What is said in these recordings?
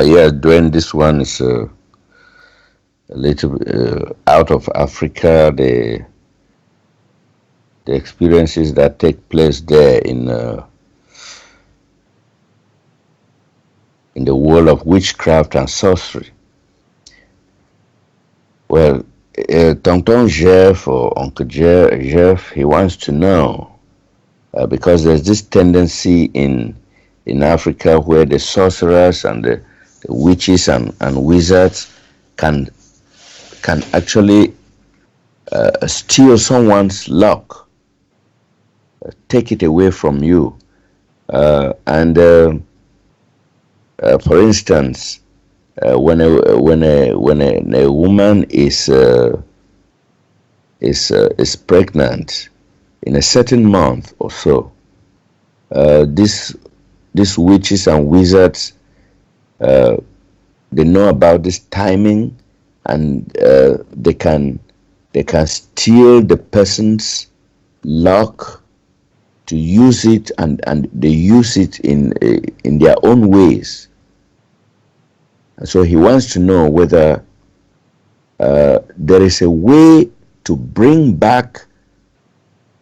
Yeah, Duane, this one is a little out of Africa. The experiences that take place there in the world of witchcraft and sorcery. Well, Tonton Jeff or Uncle Jeff, he wants to know because there's this tendency in Africa where the sorcerers and the witches and wizards can actually steal someone's luck, take it away from you. And for instance, when a woman is pregnant in a certain month or so, this these witches and wizards, uh, they know about this timing, and they can steal the person's luck to use it, and they use it in their own ways. So he wants to know whether there is a way to bring back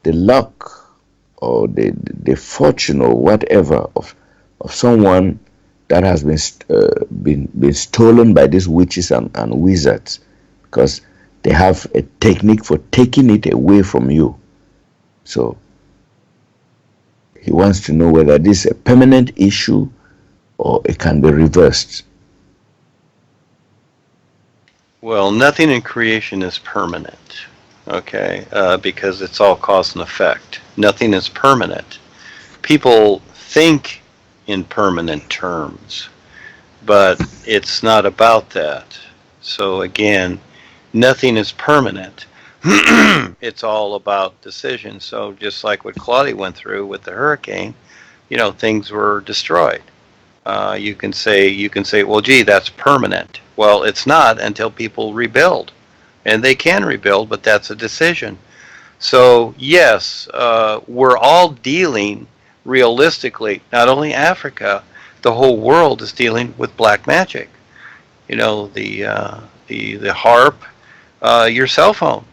the luck or the fortune or whatever of someone that has been stolen by these witches and wizards, because they have a technique for taking it away from you. So he wants to know whether this is a permanent issue or it can be reversed. Well, nothing in creation is permanent, okay, because it's all cause and effect. Nothing is permanent. People think in permanent terms, but it's not about that. So again, nothing is permanent. It's all about decisions. So just like what Claudia went through with the hurricane, things were destroyed. You can say, well, gee, that's permanent. Well, it's not until people rebuild, and they can rebuild, but that's a decision. So yes, we're all dealing realistically. Not only Africa, the whole world is dealing with black magic. The harp, your cell phone,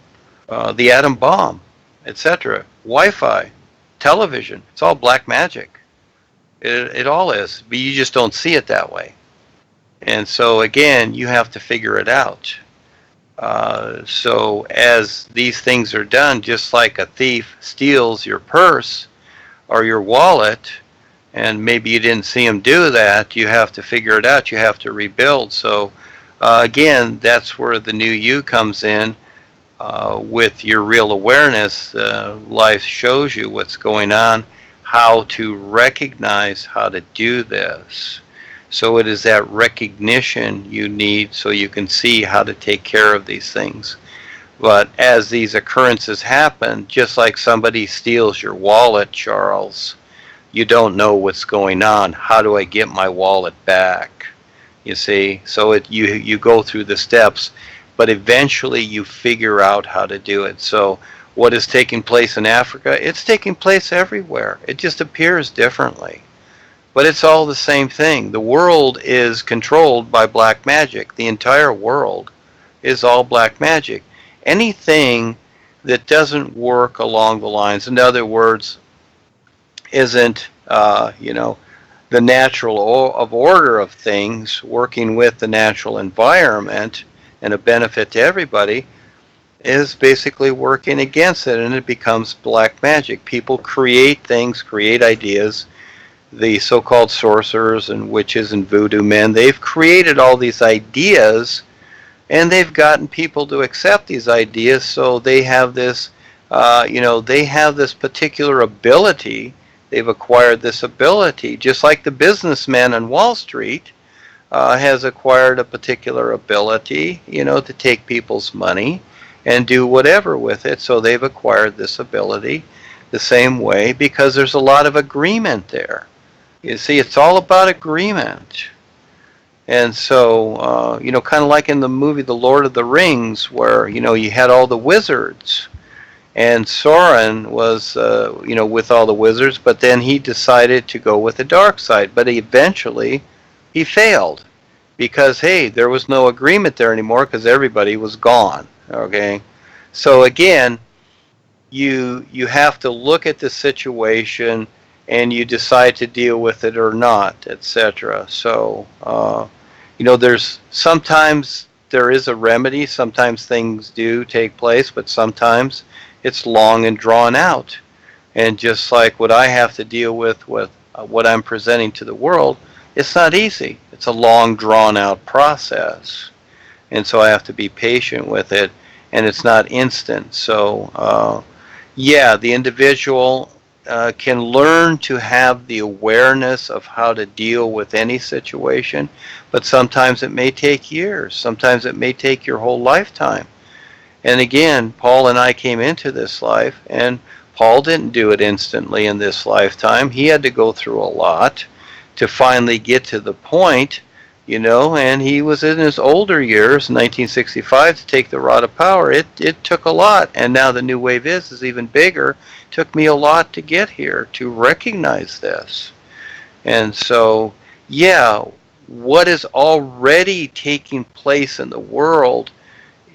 the atom bomb, etc. Wi-Fi, television. It's all black magic. It all is, but you just don't see it that way. And so again, you have to figure it out. So as these things are done, just like a thief steals your purse or your wallet, and maybe you didn't see him do that, you have to figure it out. You have to rebuild. So again, that's where the new you comes in. With your real awareness, life shows you what's going on, how to recognize how to do this. So it is that recognition you need so you can see how to take care of these things. But as these occurrences happen, just like somebody steals your wallet, Charles, you don't know what's going on. How do I get my wallet back? You see, so you go through the steps, but eventually you figure out how to do it. So what is taking place in Africa? It's taking place everywhere. It just appears differently. But it's all the same thing. The world is controlled by black magic. The entire world is all black magic. Anything that doesn't work along the lines, in other words, isn't, the natural of order of things working with the natural environment and a benefit to everybody, is basically working against it, and it becomes black magic. People create things, create ideas. The so-called sorcerers and witches and voodoo men, they've created all these ideas, and they've gotten people to accept these ideas. So they have this, they have this particular ability. They've acquired this ability, just like the businessman on Wall Street has acquired a particular ability, to take people's money and do whatever with it. So they've acquired this ability the same way, because there's a lot of agreement there. You see, it's all about agreement. And so, kind of like in the movie The Lord of the Rings, where, you had all the wizards. And Sauron was, with all the wizards, but then he decided to go with the dark side. But eventually, he failed. because, hey, there was no agreement there anymore because everybody was gone. Okay, so again, you have to look at the situation and you decide to deal with it or not, etc. So there's sometimes there is a remedy. Sometimes things do take place, but sometimes it's long and drawn out. And just like what I have to deal with what I'm presenting to the world, it's not easy. It's a long, drawn out process. And so I have to be patient with it, and it's not instant. So, yeah, the individual can learn to have the awareness of how to deal with any situation, but sometimes it may take years. Sometimes it may take your whole lifetime. And again, Paul and I came into this life, and Paul didn't do it instantly in this lifetime. He had to go through a lot to finally get to the point, and he was in his older years, 1965, to take the rod of power. It took a lot, and now the new wave is even bigger. It took me a lot to get here, to recognize this. And so, yeah, what is already taking place in the world,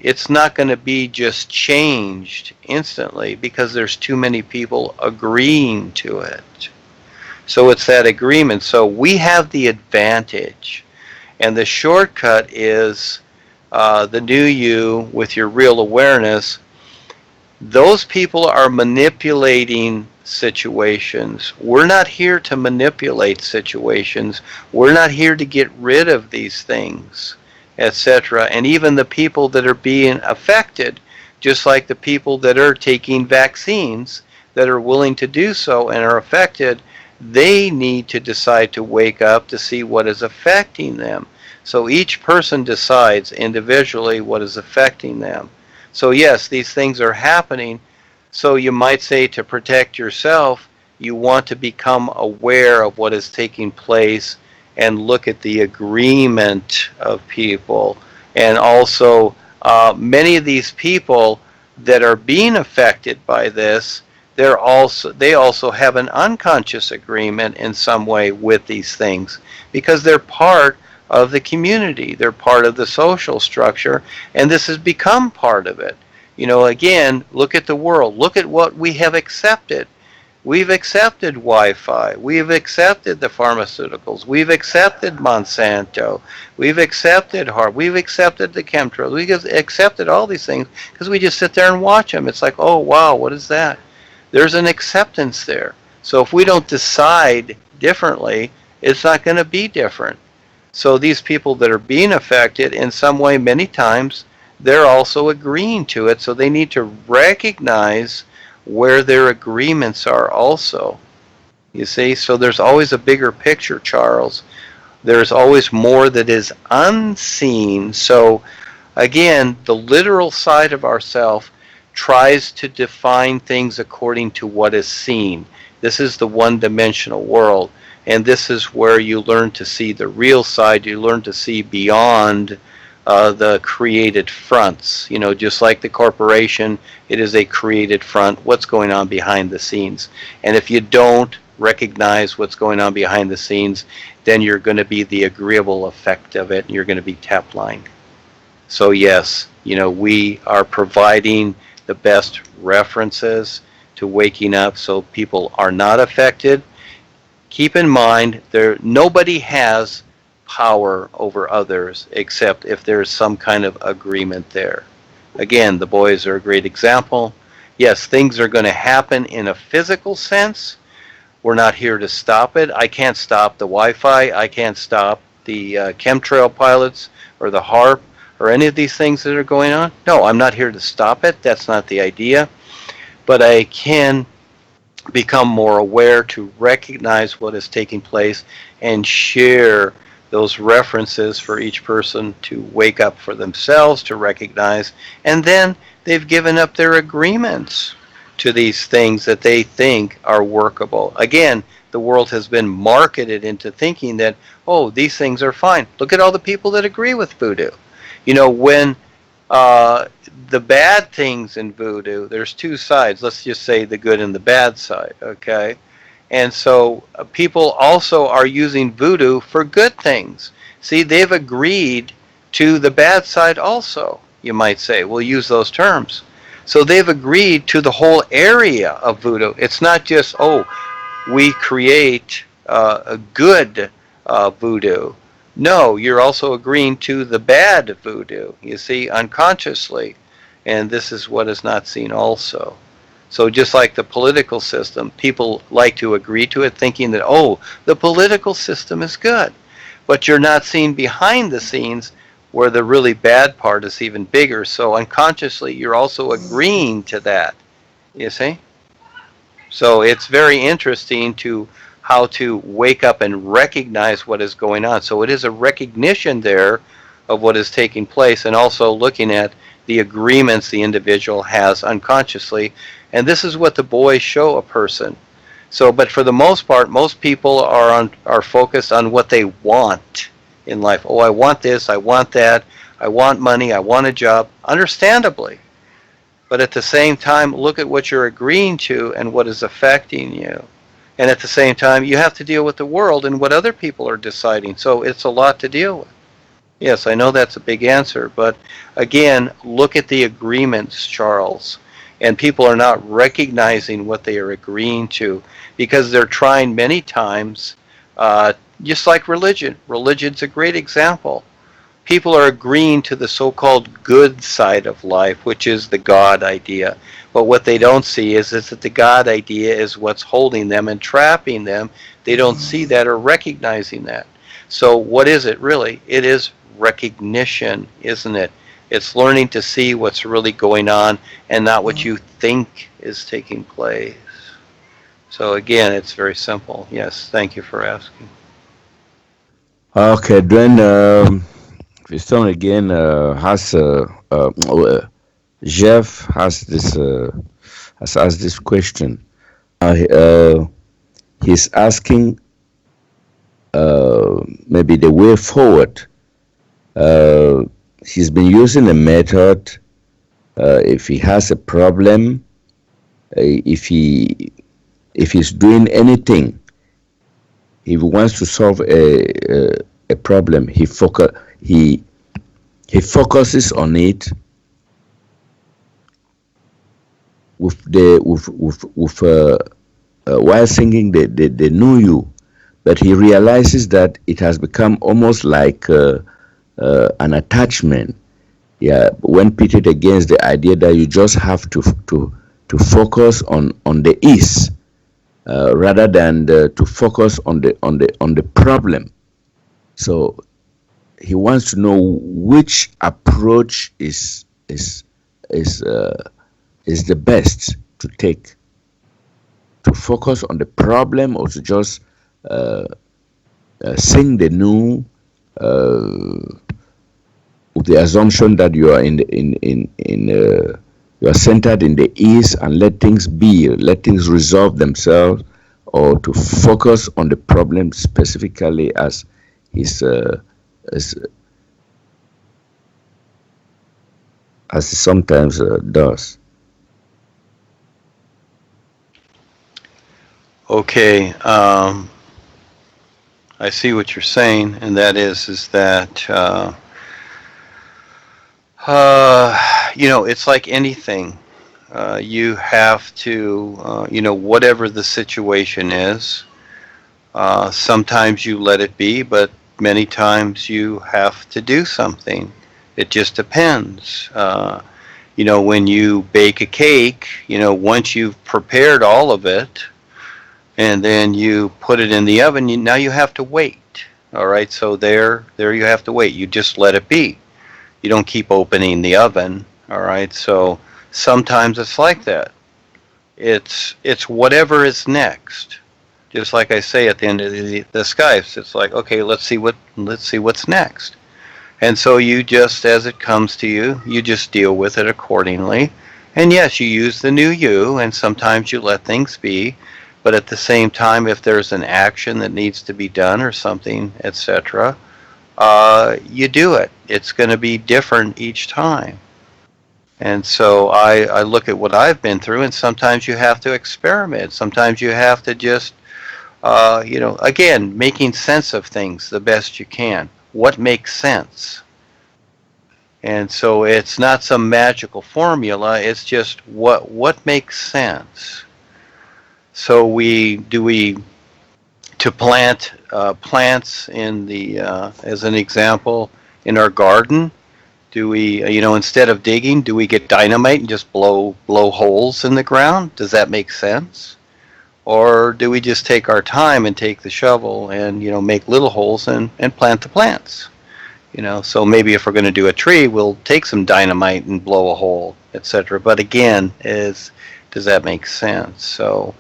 it's not going to be just changed instantly because there's too many people agreeing to it. So it's that agreement. So we have the advantage. And the shortcut is the new you with your real awareness. Those people are manipulating situations. We're not here to manipulate situations. We're not here to get rid of these things, etc. And even the people that are being affected, just like the people that are taking vaccines that are willing to do so and are affected, they need to decide to wake up to see what is affecting them. So each person decides individually what is affecting them. So yes, these things are happening. So you might say, to protect yourself, you want to become aware of what is taking place and look at the agreement of people. And also, many of these people that are being affected by this, they also have an unconscious agreement in some way with these things because they're part of the community. They're part of the social structure, and this has become part of it. Again, look at the world. Look at what we have accepted. We've accepted Wi-Fi. We've accepted the pharmaceuticals. We've accepted Monsanto. We've accepted HARP. We've accepted the chemtrails. We've accepted all these things because we just sit there and watch them. It's like, oh, wow, what is that? There's an acceptance there. So if we don't decide differently, it's not going to be different. So these people that are being affected in some way, many times, they're also agreeing to it. So they need to recognize where their agreements are also. You see? So there's always a bigger picture, Charles. There's always more that is unseen. So again, the literal side of ourself tries to define things according to what is seen. This is the one-dimensional world. And this is where you learn to see the real side. You learn to see beyond the created fronts. Just like the corporation, it is a created front. What's going on behind the scenes? And if you don't recognize what's going on behind the scenes, then you're going to be the agreeable effect of it, and you're going to be tap-lined. So yes, we are providing the best references to waking up so people are not affected. Keep in mind, nobody has power over others except if there's some kind of agreement there. Again, the boys are a great example. Yes, things are going to happen in a physical sense. We're not here to stop it. I can't stop the Wi-Fi. I can't stop the chemtrail pilots or the HARP or any of these things that are going on. No, I'm not here to stop it. That's not the idea. But I can become more aware to recognize what is taking place and share those references for each person to wake up for themselves, to recognize, and then they've given up their agreements to these things that they think are workable. Again, the world has been marketed into thinking that, oh, these things are fine. Look at all the people that agree with voodoo. When the bad things in voodoo, there's two sides. Let's just say the good and the bad side, okay? And so people also are using voodoo for good things. See, they've agreed to the bad side also, you might say. We'll use those terms. So they've agreed to the whole area of voodoo. It's not just, oh, we create a good voodoo. No, you're also agreeing to the bad voodoo, you see, unconsciously. And this is what is not seen also. So just like the political system, people like to agree to it thinking that, oh, the political system is good. But you're not seeing behind the scenes where the really bad part is even bigger. So unconsciously, you're also agreeing to that, you see? So it's very interesting to how to wake up and recognize what is going on. So it is a recognition there of what is taking place, and also looking at the agreements the individual has unconsciously. And this is what the boys show a person. So, but for the most part, most people are focused on what they want in life. Oh, I want this, I want that, I want money, I want a job. Understandably. But at the same time, look at what you're agreeing to and what is affecting you. And at the same time, you have to deal with the world and what other people are deciding. So it's a lot to deal with. Yes, I know that's a big answer, but again, look at the agreements, Charles. And people are not recognizing what they are agreeing to because they're trying many times, just like religion. Religion's a great example. People are agreeing to the so-called good side of life, which is the God idea. But what they don't see is that the God idea is what's holding them and trapping them. They don't see that or recognizing that. So what is it really? It is recognition, isn't it? It's learning to see what's really going on and not what you think is taking place. So again, it's very simple. Yes, thank you for asking. Okay, Duane, Fiston again Jeff has asked this question. He's asking maybe the way forward. He's been using a method. If he has a problem, if he's doing anything, if he wants to solve a problem, he focuses on it while singing the new you, but he realizes that it has become almost like an attachment. Yeah, when pitted against the idea that you just have to focus on the is, rather than to focus on the problem. So he wants to know which approach is the best to take, to focus on the problem or to just sing the new with the assumption that you are you are centered in the is and let things be, let things resolve themselves, or to focus on the problem specifically as his as he sometimes does. Okay, I see what you're saying, and that is that it's like anything. You have to, whatever the situation is. Sometimes you let it be, but many times you have to do something. It just depends. When you bake a cake, once you've prepared all of it, and then you put it in the oven, now you have to wait. All right, so there you have to wait. You just let it be. You don't keep opening the oven. All right, so sometimes it's like that. It's whatever is next. Just like I say at the end of the Skypes, it's like, okay, let's see what's next. And so you just, as it comes to you, you just deal with it accordingly. And yes, you use the new you, and sometimes you let things be. But at the same time, if there's an action that needs to be done or something, etc., you do it. It's going to be different each time. And so I look at what I've been through, and sometimes you have to experiment. Sometimes you have to just, again, making sense of things the best you can. What makes sense? And so it's not some magical formula. It's just what makes sense. So we to plant plants in the as an example in our garden. Do we, instead of digging, do we get dynamite and just blow holes in the ground? Does that make sense? Or do we just take our time and take the shovel and, make little holes and plant the plants? So maybe if we're going to do a tree, we'll take some dynamite and blow a hole, etc. But again, does that make sense? So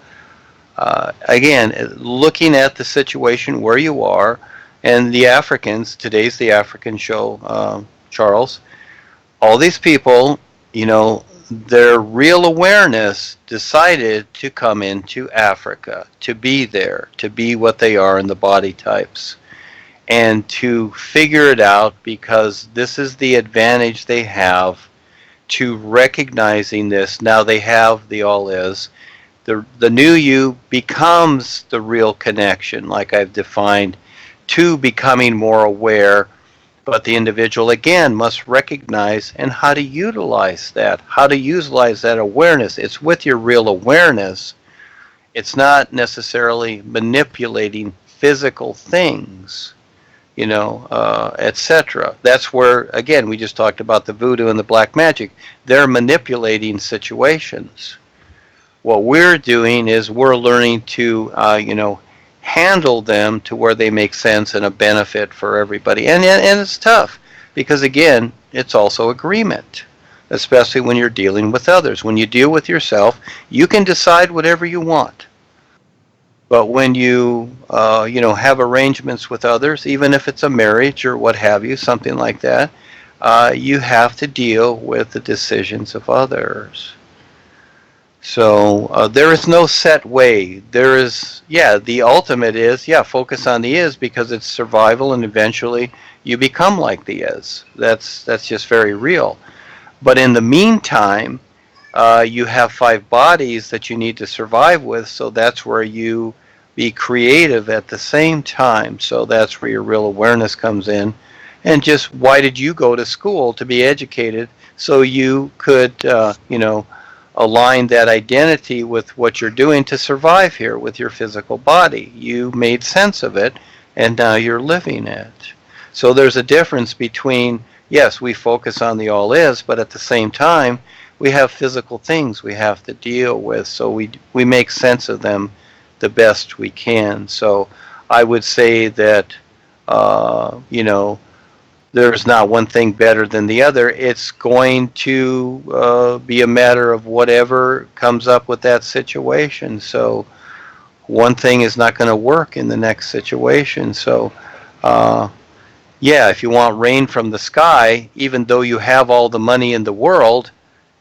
again, looking at the situation where you are, and the Africans, today's the African show, Charles, all these people, their real awareness decided to come into Africa, to be there, to be what they are in the body types, and to figure it out, because this is the advantage they have to recognizing this. Now they have the all is. The new you becomes the real connection, like I've defined, to becoming more aware. But the individual, again, must recognize and how to utilize that, awareness. It's with your real awareness. It's not necessarily manipulating physical things, etc. That's where, again, we just talked about the voodoo and the black magic. They're manipulating situations. What we're doing is we're learning to, handle them to where they make sense and a benefit for everybody. And it's tough because, again, it's also agreement, especially when you're dealing with others. When you deal with yourself, you can decide whatever you want. But when you, have arrangements with others, even if it's a marriage or what have you, something like that, you have to deal with the decisions of others. So there is no set way. There is, the ultimate is, focus on the is, because it's survival, and eventually you become like the is. That's just very real. But in the meantime, you have 5 bodies that you need to survive with, so that's where you be creative at the same time. So that's where your real awareness comes in. And just, why did you go to school? To be educated, so you could, align that identity with what you're doing to survive here with your physical body. You made sense of it, and now you're living it. So there's a difference between, yes, we focus on the all is, but at the same time, we have physical things we have to deal with, so we make sense of them the best we can. So I would say that, there's not one thing better than the other. It's going to be a matter of whatever comes up with that situation. So one thing is not going to work in the next situation. So, if you want rain from the sky, even though you have all the money in the world,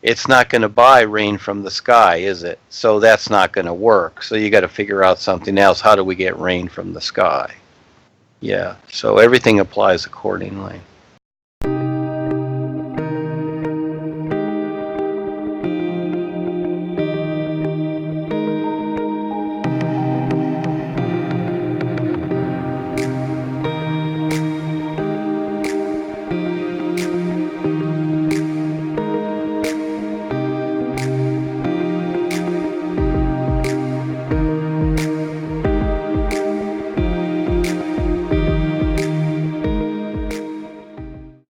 it's not going to buy rain from the sky, is it? So that's not going to work. So you got to figure out something else. How do we get rain from the sky? Yeah, so everything applies accordingly.